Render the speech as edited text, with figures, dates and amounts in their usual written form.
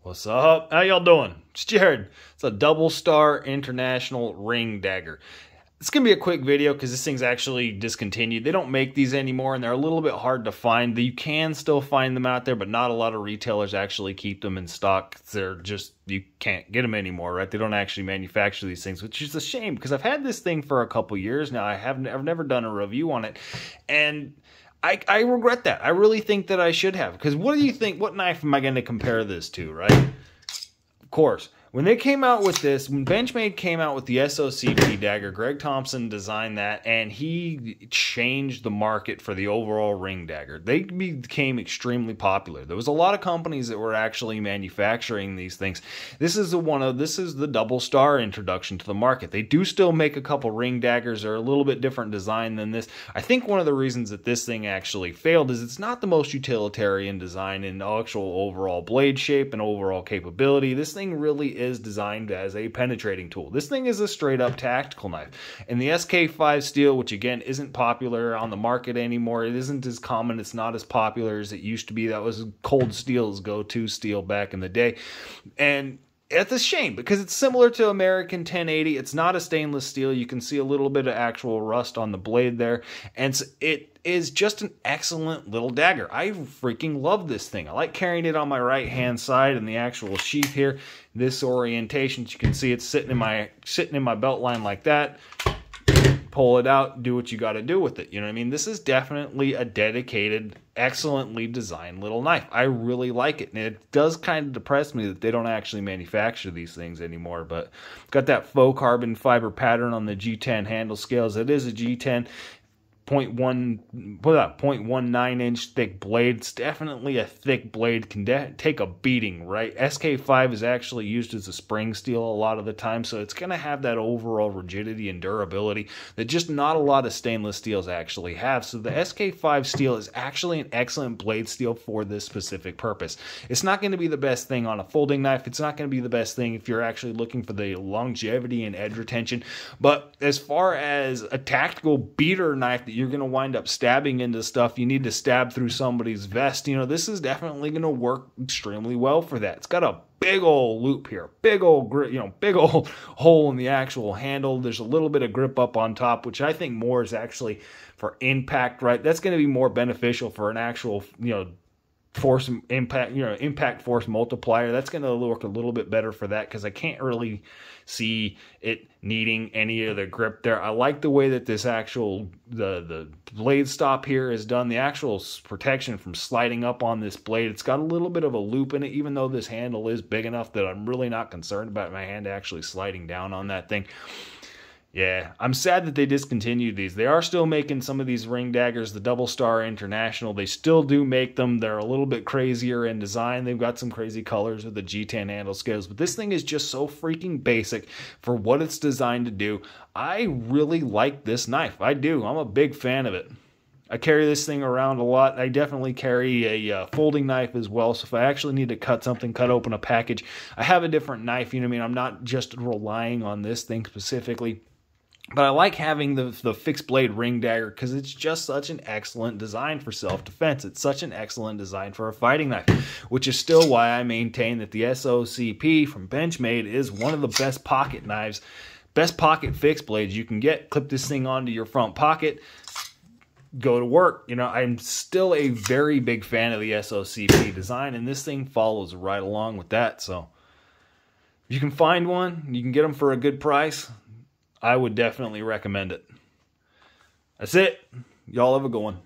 What's up? How y'all doing? It's Jared. It's a DoubleStar International Ring Dagger. It's going to be a quick video because this thing's actually discontinued. They don't make these anymore and they're a little bit hard to find. You can still find them out there, but not a lot of retailers actually keep them in stock. They're just, you can't get them anymore, right? They don't actually manufacture these things, which is a shame because I've had this thing for a couple years now. I've never done a review on it, and I regret that. I really think that I should have, because what do you think? What knife am I going to compare this to, right? Of course, when they came out with this, when Benchmade came out with the SOCP dagger, Greg Thompson designed that, and he changed the market for the overall ring dagger. They became extremely popular. There was a lot of companies that were actually manufacturing these things. This is the DoubleStar introduction to the market. They do still make a couple ring daggers. They're a little bit different design than this. I think one of the reasons that this thing actually failed is it's not the most utilitarian design in actual overall blade shape and overall capability. This thing really is designed as a penetrating tool. This thing is a straight up tactical knife. And the SK5 steel, which again isn't popular on the market anymore, it isn't as common, it's not as popular as it used to be. That was Cold Steel's go-to steel back in the day. And it's a shame because it's similar to American 1080. It's not a stainless steel. You can see a little bit of actual rust on the blade there. And it is just an excellent little dagger. I freaking love this thing. I like carrying it on my right hand side in the actual sheath here. This orientation, you can see it's sitting in my belt line like that. Pull it out, do what you got to do with it. You know what I mean? This is definitely a dedicated, excellently designed little knife. I really like it. And it does kind of depress me that they don't actually manufacture these things anymore. But got that faux carbon fiber pattern on the G10 handle scales. It is a G10. 0.19 inch thick blade. It's definitely a thick blade, can take a beating, right? SK5 is actually used as a spring steel a lot of the time, so it's going to have that overall rigidity and durability that just not a lot of stainless steels actually have. So the SK5 steel is actually an excellent blade steel for this specific purpose. It's not going to be the best thing on a folding knife. It's not going to be the best thing if you're actually looking for the longevity and edge retention. But as far as a tactical beater knife that you're going to wind up stabbing into stuff, you need to stab through somebody's vest, you know, this is definitely going to work extremely well for that. It's got a big old loop here, big old grip, you know, big old hole in the actual handle. There's a little bit of grip up on top, which I think more is actually for impact, right? That's going to be more beneficial for an actual, you know, force impact, you know, impact force multiplier. That's going to work a little bit better for that because I can't really see it needing any of the grip there. I like the way that this actual the blade stop here is done. The actual protection from sliding up on this blade, it's got a little bit of a loop in it, even though this handle is big enough that I'm really not concerned about my hand actually sliding down on that thing. Yeah, I'm sad that they discontinued these. They are still making some of these ring daggers, the DoubleStar International. They still do make them. They're a little bit crazier in design. They've got some crazy colors with the G10 handle scales, but this thing is just so freaking basic for what it's designed to do. I really like this knife. I do. I'm a big fan of it. I carry this thing around a lot. I definitely carry a folding knife as well. So if I actually need to cut something, cut open a package, I have a different knife. You know what I mean? I'm not just relying on this thing specifically. But I like having the fixed blade ring dagger because it's just such an excellent design for self-defense. It's such an excellent design for a fighting knife, which is still why I maintain that the SOCP from Benchmade is one of the best pocket knives, best pocket fixed blades you can get. Clip this thing onto your front pocket, go to work. You know, I'm still a very big fan of the SOCP design, and this thing follows right along with that. So if you can find one, you can get them for a good price, I would definitely recommend it. That's it. Y'all have a good one.